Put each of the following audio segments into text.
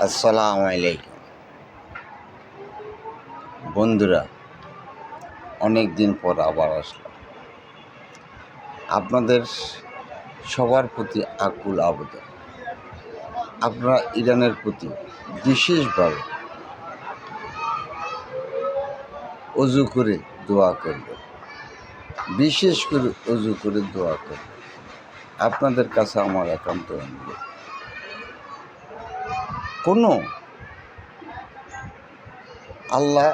আসসালামু আলাইকুম বন্ধুরা, অনেক দিন পর আবার আসলাম আপনাদের সবার প্রতি আকুল আবেদন। আপনারা ইরানের প্রতি বিশেষভাবে অজু করে দোয়া করবেন, বিশেষ করে অজু করে দোয়া করবেন। আপনাদের কাছে আমার একান্ত অনুরোধ, কোনো আল্লাহ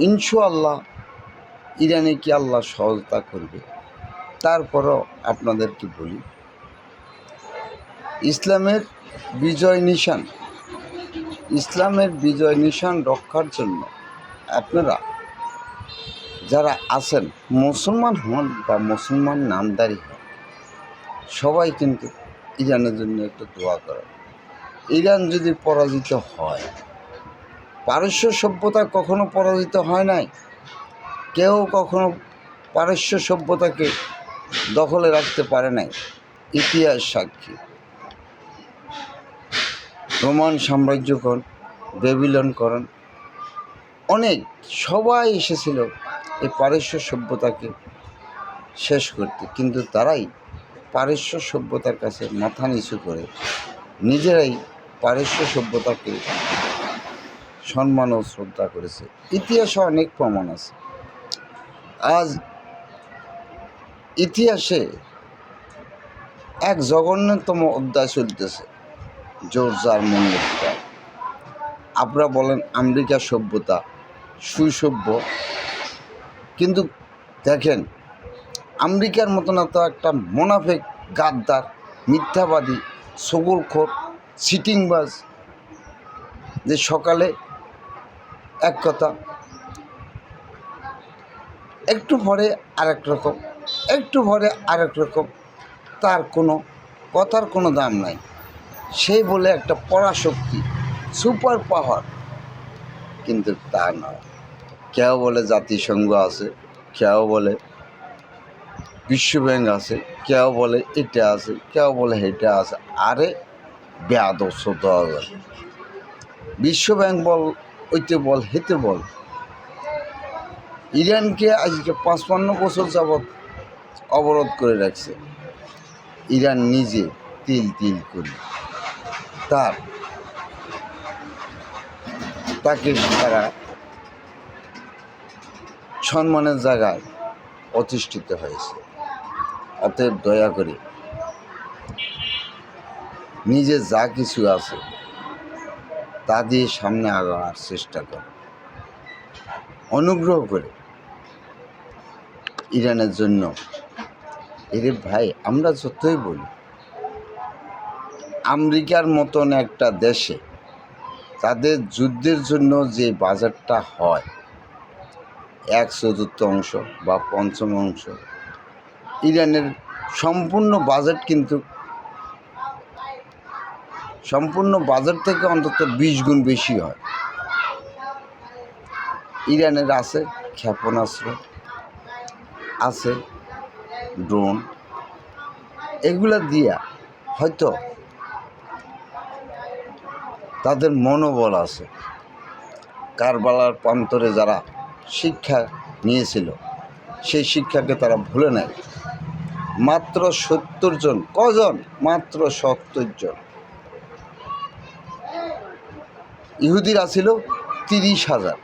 ইনশাআল্লাহ ইরানে কি আল্লাহ সহজতা করবে, তারপরও আপনাদেরকে বলি, ইসলামের বিজয় নিশান রক্ষার জন্য আপনারা যারা আছেন, মুসলমান হন বা মুসলমান নামদারি হন, সবাই কিন্তু ইরানের জন্য একটু দোয়া করেন। ইরান যদি পরাজিত হয়, পারস্য সভ্যতা কখনো পরাজিত হয় নাই। কেউ কখনো পারস্য সভ্যতাকে দখলে রাখতে পারে নাই। ইতিহাস সাক্ষী, রোমান সাম্রাজ্য করেন, বেবিলন করেন, অনেক সবাই এসেছিল এই পারস্য সভ্যতাকে শেষ করতে, কিন্তু তারাই পারস্য সভ্যতার কাছে মাথা নিচু করে নিজেরাই পারস্য সভ্যতাকে সম্মান ও শ্রদ্ধা করেছে। ইতিহাসে অনেক প্রমাণ আছে। আজ ইতিহাসে এক জঘন্যতম অধ্যায় চলতেছে, জর্জার মূল্যটা। আপনারা বলেন আমেরিকা সভ্যতা সুসভ্য, কিন্তু দেখেন আমেরিকার মতন এত একটা মোনাফেক, গাদ্দার, মিথ্যাবাদী, ছগলখোর, সিটিংবাজ, যে সকালে এক কথা, একটু পরে আরেক রকম, একটু পরে আরেক রকম, তার কোনো কথার কোনো দাম নাই। সেই বলে একটা পরাশক্তি, সুপার পাওয়ার, কিন্তু তা নয়। কেউ বলে জাতিসংঘ আছে, কেউ বলে বিশ্বব্যাংক আছে, কেউ বলে এটা আছে, কেউ বলে এটা আছে। আরে বেয়াদব দেওয়া যায়। বিশ্বব্যাংক বল, ওইতে বল, হেতে বল। ইরানকে আজকে 55 বছর যাবৎ অবরোধ করে রাখছে। ইরান নিজে তিল তিল করে তাকে তারা সম্মানের জায়গায় প্রতিষ্ঠিত হয়েছে। অতএব দয়া করে নিজে যা কিছু আছে তা দিয়ে সামনে আগানোর চেষ্টা করে, অনুগ্রহ করে ইরানের জন্য। এরে ভাই, আমরা যতই বলি, আমেরিকার মতন একটা দেশে তাদের যুদ্ধের জন্য যে বাজেটটা হয় 1/4 বা 1/5, ইরানের সম্পূর্ণ বাজেট কিন্তু সম্পূর্ণ বাজেট থেকে অন্তত 20 গুণ বেশি হয়। ইরানের আছে ক্ষেপণাস্ত্র, আছে ড্রোন, এগুলা দিয়া হয়তো তাদের মনোবল আছে। কারবালার প্রান্তরে যারা শিক্ষা নিয়েছিল, সেই শিক্ষাকে তারা ভুলে নেয়। মাত্র 70 জন, কজন? মাত্র 70 জন। ইহুদিরা ছিল 30,000।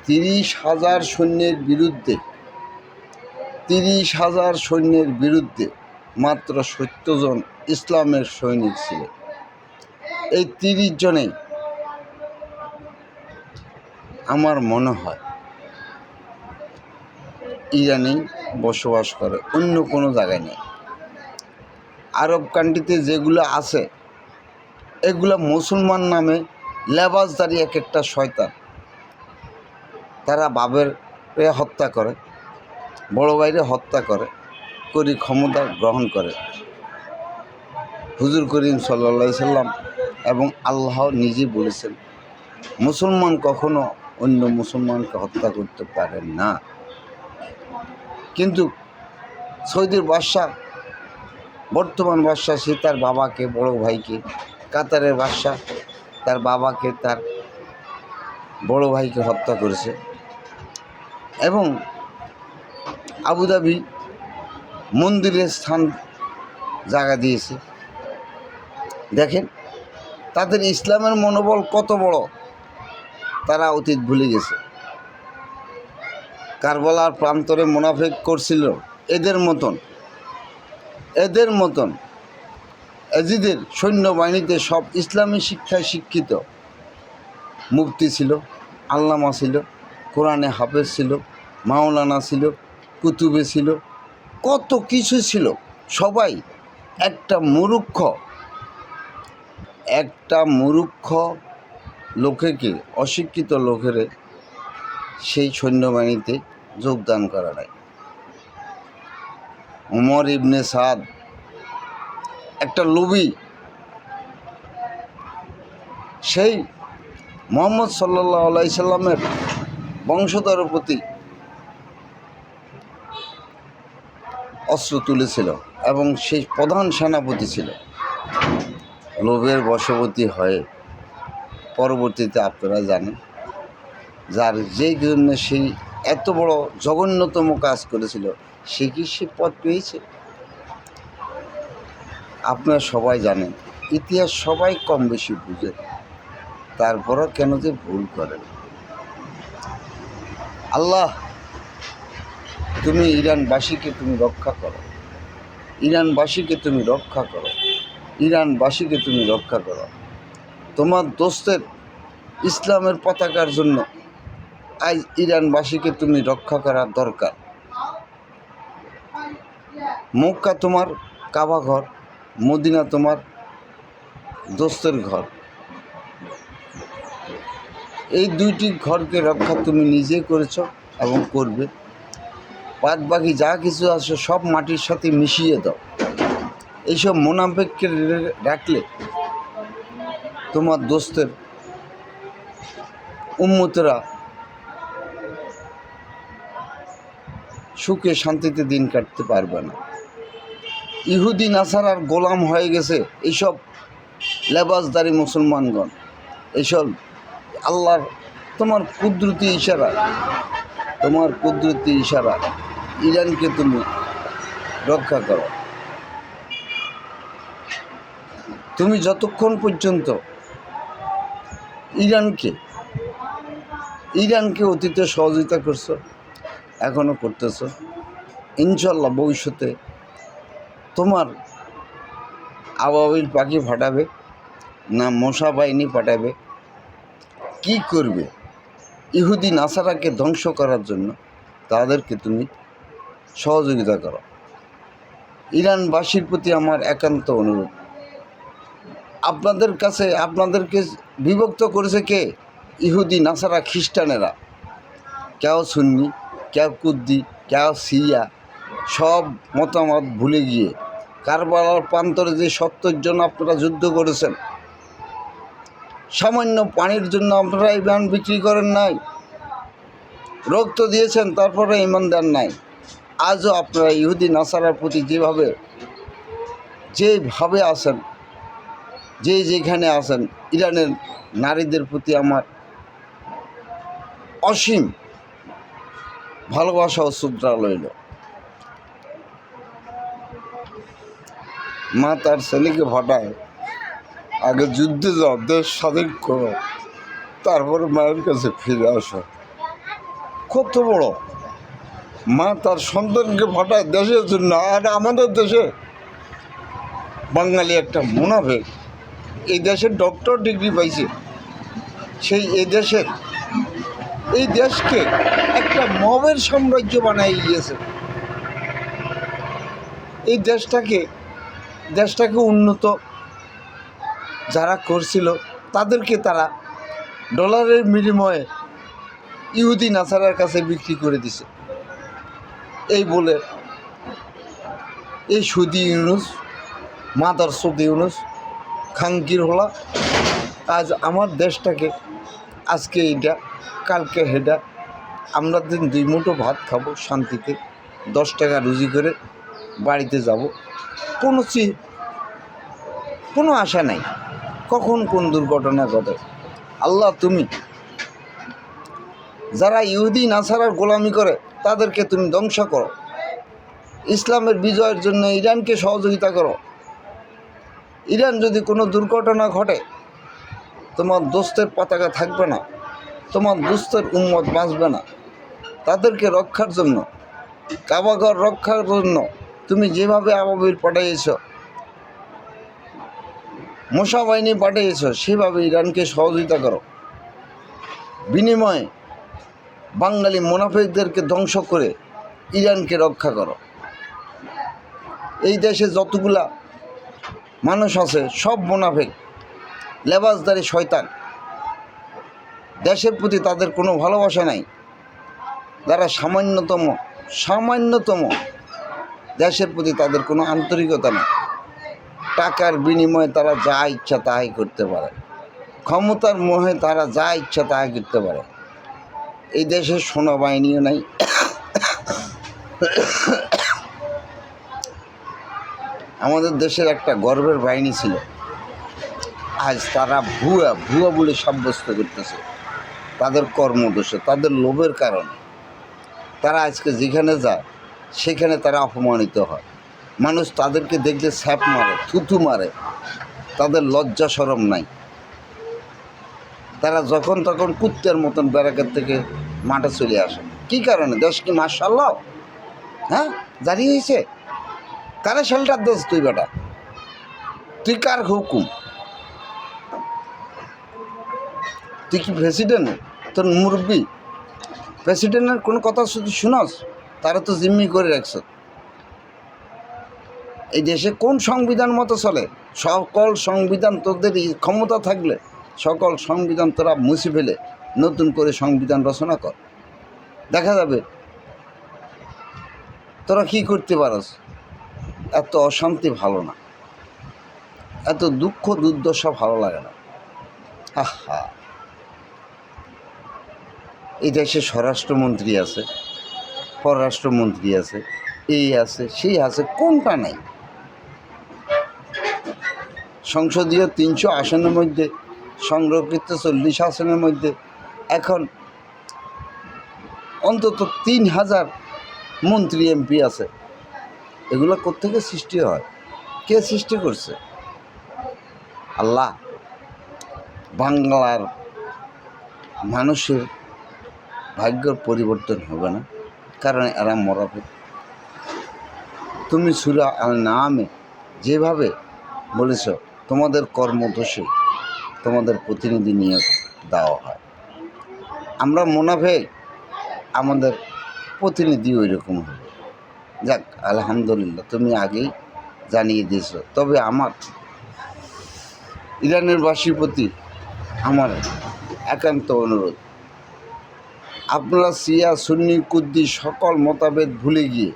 30,000 সৈন্যের বিরুদ্ধে, 30,000 সৈন্যের বিরুদ্ধে মাত্র 70 জন ইসলামের সৈনিক ছিল। এই 30 জনেই আমার মনে হয় ইরানেই বসবাস করে, অন্য কোনো জায়গায় নেই। আরব কান্ট্রিতে যেগুলো আছে, এগুলো মুসলমান নামে লেবাসদারি এক একটা শয়তান। তারা বাবের হত্যা করে, বড় ভাইরে হত্যা করে ক্ষমতা গ্রহণ করে। হুজুর করিম সাল্লাল্লাহু আলাইহি সাল্লাম এবং আল্লাহ নিজে বলেছেন, মুসলমান কখনো অন্য মুসলমানকে হত্যা করতে পারেন না। কিন্তু সৌদির বাদশাহ, বর্তমান বাদশাহ, সে তার বাবাকে, বড় ভাইকে, কাতারের বাদশাহ তার বাবাকে, তার বড় ভাইকে হত্যা করেছে এবং আবুধাবি মন্দিরের স্থান জায়গা দিয়েছে। দেখেন তাদের ইসলামের মনোবল কত বড়, তারা অতীত ভুলে গেছে। কারবালার প্রান্তরে মুনাফিক করছিল এদের মতন এজিদের সৈন্যবাহিনীতে সব ইসলামী শিক্ষায় শিক্ষিত মুফতি ছিল, আল্লামা ছিল, কোরআনে হাফেজ ছিল, মাওলানা ছিল, কুতুবে ছিল, কত কিছু ছিল। সবাই একটা মূর্খ লোকেকে, অশিক্ষিত লোকের সেই সৈন্যবাহিনীতে যোগদান করা নাই। উমর ইবনে সাদ একটা লোভী, সেই মুহাম্মদ সাল্লাল্লাহু আলাইহি সাল্লামের বংশধরের প্রতি অস্ত্র তুলেছিল এবং সেই প্রধান সেনাপতি ছিল। লোভের বশবর্তী হয়ে পরবর্তীতে আপনারা জানেন, যার যেই জন্য সেই এত বড় জঘন্যতম কাজ করেছিল, সে কি সে পথ পেয়েছে? আপনারা সবাই জানেন, ইতিহাস সবাই কম বেশি বুঝে, তারপরও কেন যে ভুল করেন। আল্লাহ, তুমি ইরানবাসীকে তুমি রক্ষা করো, ইরানবাসীকে তুমি রক্ষা করো, ইরানবাসীকে তুমি রক্ষা করো। তোমার দোস্তের ইসলামের পতাকার জন্য আজ ইরানবাসীকে তুমি রক্ষা করার দরকার। মক্কা তোমার কাবা ঘর, মদিনা তোমার দোস্তের ঘর। এই দুইটি ঘরকে রক্ষা তুমি নিজে করেছ এবং করবে। বাদ বাকি যা কিছু আছে সব মাটির সাথে মিশিয়ে দাও। এইসব মুনাফিককে রাখলে তোমার দোস্তের উম্মতেরা সুখে শান্তিতে দিন কাটতে পারবে না। ইহুদি নাসারার গোলাম হয়ে গেছে এইসব লেবাসদারি মুসলমানগণ। এইসব আল্লাহর তোমার কুদরতি ইশারা, ইরানকে তুমি রক্ষা করো। তুমি যতক্ষণ পর্যন্ত ইরানকে অতীতে সহযোগিতা করছো, এখনও করতেছ, ইনশাল্লাহ ভবিষ্যতে তোমার আবাবিল পাখি ফাটাবে না মশা বাহিনী পাঠাবে, কি করবে? ইহুদি নাসারাকে ধ্বংস করার জন্য তাদেরকে তুমি সহযোগিতা করো। ইরানবাসীর প্রতি আমার একান্ত অনুরোধ, আপনাদেরকে বিভক্ত করেছে কে? ইহুদি নাসারা খ্রিস্টানেরা। কেউ সুন্নি, কেউ কুর্দি, কেউ সিয়া, সব মতামত ভুলে গিয়ে কারবালার প্রান্তরে যে 70 জন আপনারা যুদ্ধ করেছেন, সামান্য পানির জন্য আপনারা ইমান বিক্রি করেন নাই, রক্ত দিয়েছেন, তারপরে ইমান দেন নাই। আজও আপনারা ইহুদি নাসারার প্রতি যেভাবে আছেন, যেখানে আছেন, ইরানের নারীদের প্রতি আমার অসীম ভালোবাসা ও শ্রদ্ধা রইল। মা তার ছেলেকে ফাটায়, আগে যুদ্ধে যাও, দেশ স্বাধীন করো, তারপরে মায়ের কাছে ফিরে আসো। কত বড় মা তার সন্তানকে ফাটায় দেশের জন্য। আর আমাদের দেশে বাঙালি একটা মুনাফিক, এই দেশের ডক্টর ডিগ্রি পাইছে, সেই এই দেশকে একটা মবের সাম্রাজ্য বানাই গিয়েছে। এই দেশটাকে উন্নত যারা করছিল তাদেরকে তারা ডলারের বিনিময়ে ইহুদি নাসারার কাছে বিক্রি করে দিছে। এই বলে এই সুদি ইউনুস, মাদার সুদি ইউনুস, খাঙ্কির হলা আজ আমার দেশটাকে, আজকে এইটা, কালকে হেডা, আমরা দিন 2 মুঠো ভাত খাবো শান্তিতে, 10 টাকা রুজি করে বাড়িতে যাব, কোনো আশা নাই। কখন কোন দুর্ঘটনা ঘটে। আল্লাহ, তুমি যারা ইহুদি নাসারার গোলামি করে তাদেরকে তুমি ধ্বংস করো। ইসলামের বিজয়ের জন্য ইরানকে সহযোগিতা করো। ইরান যদি কোনো দুর্ঘটনা ঘটে, তোমার দোস্তের পতাকা থাকবে না, তোমার দোস্তের উম্মত বাঁচবে না। তাদেরকে রক্ষার জন্য, কাবাঘর রক্ষার জন্য তুমি যেভাবে আবাবিল পাঠিয়েছ, মশা বাহিনী পাঠিয়েছ, সেভাবে ইরানকে সহযোগিতা করো। বিনিময়ে বাঙালি মুনাফিকদেরকে ধ্বংস করে ইরানকে রক্ষা করো। এই দেশে যতগুলা মানুষ আছে সব মুনাফিক, লেবাসদারি শয়তান। দেশের প্রতি তাদের কোনো ভালোবাসা নাই। যারা সামান্যতম দেশের প্রতি তাদের কোনো আন্তরিকতা নেই। টাকার বিনিময়ে তারা যা ইচ্ছা তাই করতে পারে, ক্ষমতার মোহে তারা যা ইচ্ছা তাই করতে পারে। এই দেশের সেনাবাহিনীও নাই। আমাদের দেশের একটা গর্বের বাহিনী ছিল, আজ তারা ভুয়া বলে সাব্যস্ত করতেছে। তাদের কর্মদোষে, তাদের লোভের কারণে তারা আজকে যেখানে যায় সেখানে তারা অপমানিত হয়। মানুষ তাদেরকে দেখলে স্যাপ মারে, থুতু মারে। তাদের লজ্জা শরম নাই। তারা যখন তখন কুত্তের মতন ব্যারাকের থেকে মাঠে চলে আসে। কী কারণে? দেশ কি মার্শাল্লাহ? হ্যাঁ, জারি হয়েছে? কারে শেল্টার দেশ তুই বেটা? তুই কার হুকুম? তুই কি প্রেসিডেন্ট? তোর মুরব্বী প্রেসিডেন্টের কোনো কথা শুধু শুনস? তারা তো জিম্মি করে রাখছ। এই দেশে কোন সংবিধান মতো চলে? সকল সংবিধান, তোদের ক্ষমতা থাকলে সকল সংবিধান তোরা মুছে ফেলে নতুন করে সংবিধান রচনা কর, দেখা যাবে তোরা কি করতে পারস। এত অশান্তি ভালো না, এত দুঃখ দুর্দশা ভালো লাগে না। হা, এই দেশে স্বরাষ্ট্রমন্ত্রী আছে, পররাষ্ট্রমন্ত্রী আছে, এই আছে সেই আছে, কোনটা নাই? সংসদীয় 300 আসনের মধ্যে সংরক্ষিত 40 আসনের মধ্যে এখন অন্তত 3000 মন্ত্রী এমপি আছে। এগুলো কোত্থেকে সৃষ্টি হয়? কে সৃষ্টি করছে? আল্লাহ। বাংলার মানুষের ভাগ্যর পরিবর্তন হবে না, কারণ এরা মরাবে। তুমি সূরা আল নামে যেভাবে বলেছ, তোমাদের কর্মদোষে তোমাদের প্রতিনিধি নিয়োগ দেওয়া হয়। আমরা মুনাফিক, আমাদের প্রতিনিধি ওই রকম হবে। যাক, আলহামদুলিল্লাহ, তুমি আগেই জানিয়ে দিয়েছ। তবে আমার ইরানের বাসীর প্রতি আমার একান্ত অনুরোধ, আপনারা শিয়া সুন্নি কুদ্দি সকল মতভেদ ভুলে গিয়ে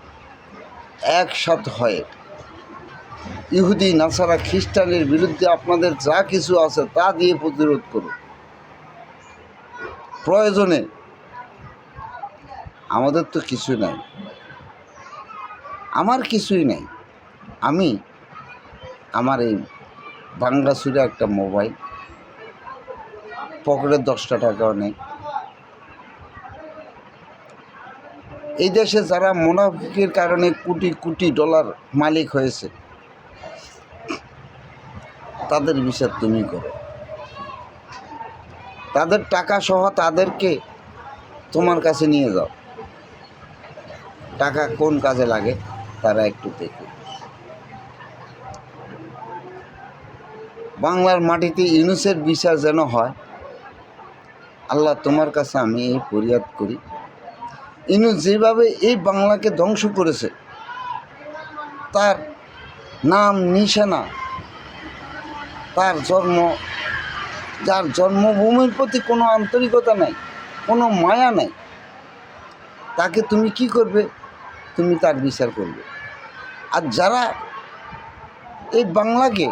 একসাথ হয়ে ইহুদি নাসারা খ্রিস্টানের বিরুদ্ধে আপনাদের যা কিছু আছে তা দিয়ে প্রতিরোধ করুন। প্রয়োজনে আমাদের তো কিছু নাই, আমার কিছুই নাই। আমি আমার এই বাংলা সুরে একটা মোবাইল, পকেটে 10টা টাকাও নেই। এই দেশে যারা মুনাফিকের কারণে কোটি কোটি ডলার মালিক হয়েছে, তাদের বিচার তুমি করো। তাদের টাকা সহ তাদেরকে তোমার কাছে নিয়ে যাও। টাকা কোন কাজে লাগে তারা একটু দেখো। বাংলার মাটিতে ইউনূসের বিচার যেন হয়। আল্লাহ, তোমার কাছে আমি এই ফরিয়াদ করি, ইউনূস যেভাবে এই বাংলাকে ধ্বংস করেছে, তার নাম নিশানা, তার যার জন্মভূমির প্রতি কোনো আন্তরিকতা নাই, কোনো মায়া নাই, তাকে তুমি কি করবে? তুমি তার বিচার করবে। আর যারা এই বাংলাকে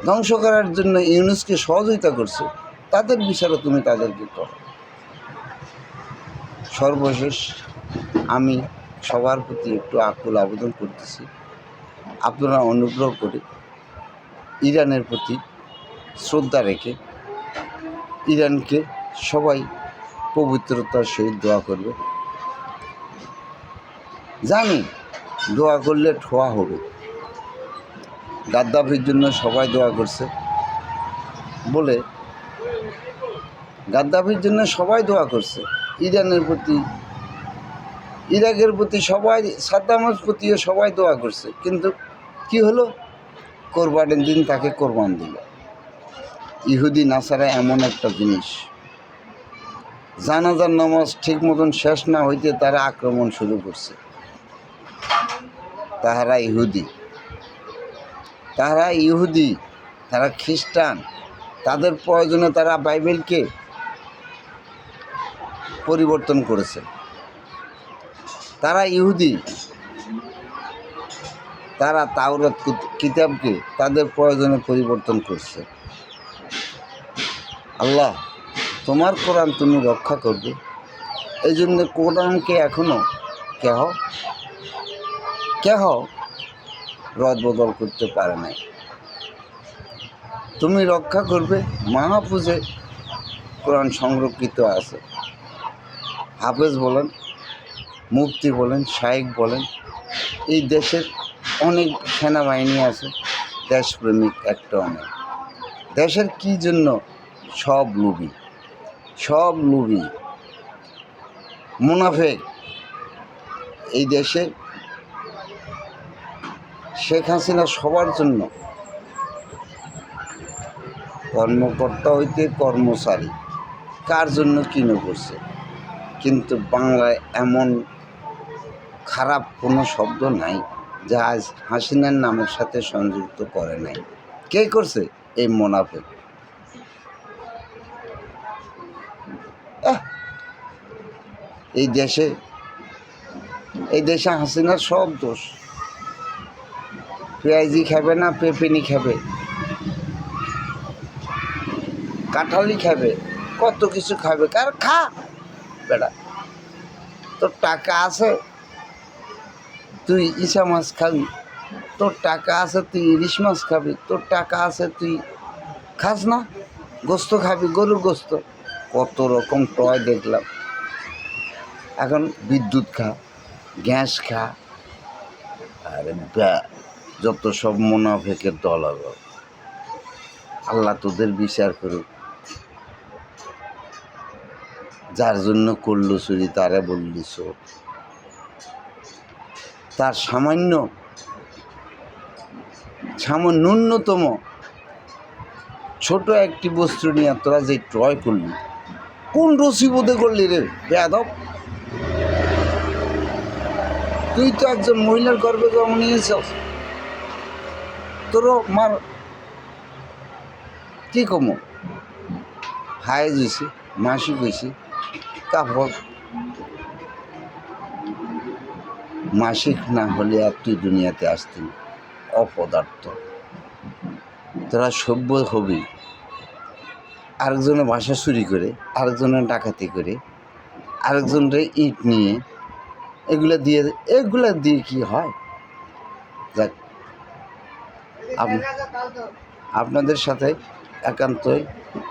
ধ্বংস করার জন্য ইউনূসকে সহযোগিতা করছে, তাদের বিচারও তুমি তাদেরকে করো। সর্বশেষ আমি সবার প্রতি একটু আকুল আবেদন করতেছি, আপনারা অনুগ্রহ করে ইরানের প্রতি শ্রদ্ধা রেখে ইরানকে সবাই পবিত্রতার সহিত দোয়া করবে। জানি দোয়া করলে ঠোয়া হবে। গাদ্দাফির জন্য সবাই দোয়া করছে বলে গাদ্দাফির জন্য সবাই দোয়া করছে, ইরানের প্রতি, ইরাকের প্রতি সবাই, সাদ্দামের প্রতিও সবাই দোয়া করছে, কিন্তু কি হলো? কোরবানির দিন তাকে কোরবান দিল। ইহুদি নাসারা এমন একটা জিনিস, জানাজার নামাজ ঠিক মতন শেষ না হইতে তারা আক্রমণ শুরু করছে। তাহারা ইহুদি, তারা খ্রিস্টান, তাদের প্রয়োজনে তারা বাইবেলকে পরিবর্তন করেছে। তারা ইহুদি, তারা তাওরাত কিতাবকে তাদের প্রয়োজনে পরিবর্তন করছে। আল্লাহ, তোমার কোরআন তুমি রক্ষা করবে, এই জন্য কোরআনকে এখনও কেহ রদবদল করতে পারে নাই। তুমি রক্ষা করবে। মাহফুজে কোরআন সংরক্ষিত আছে। হাফেজ বলেন, মুফতি বলেন, শায়েখ বলেন, এই দেশের অনেক সেনাবাহিনী আছে, দেশপ্রেমিক একটাও নেই। দেশের কি জন্য? সব লুবি মুনাফেক। এই দেশে শেখ হাসিনা সবার জন্য, কর্মকর্তা হইতে কর্মচারী, কার জন্য কিনে করছে, কিন্তু বাংলায় এমন খারাপ কোনো শব্দ নাই যা আজ হাসিনার নামের সাথে সংযুক্ত করে নাই। কে করছে? এই মুনাফেক। এই দেশে হাসিনার সব দোষ। পেঁয়াজি খাবে না, পেঁপেনি খাবে, কাঁঠালি খাবে, কত কিছু খাবে। কার খা বেটা, তোর টাকা আছে তুই ইসা মাছ খাবি, তোর টাকা আছে তুই ইলিশ মাছ খাবি, তোর টাকা আছে তুই খাস না, গোস্ত খাবি, গরুর গোস্ত। কত রকম টয় দেখলাম। এখন বিদ্যুৎ খা, গ্যাস খা, আরে যত সব মুনাফেকের দল হবে। আল্লাহ তোদের বিচার করুক। যার জন্য করলো চুরি তারে বললি চোর। তার ন্যূনতম ছোট একটি বস্তু নিয়ে তোরা যে ট্রয় করলি, কোন রসিবোধে করলি রে বেয়াদব? তুই তো একজন মহিলার গর্ভে জন্ম নিয়েছিস, তোরও মার কি কমো, হায়েজ হয়েছে, মাসিক হয়েছে, কাপড় মাসিক না হলে আর তুই দুনিয়াতে আসতি না। অপদার্থ। তোরা সভ্য হবি আরেকজনের বাসা চুরি করে, আরেকজনের ডাকাতি করে, আরেকজনের ইট নিয়ে, এগুলা দিয়ে কি হয়? যাক, আপনাদের সাথে একান্তই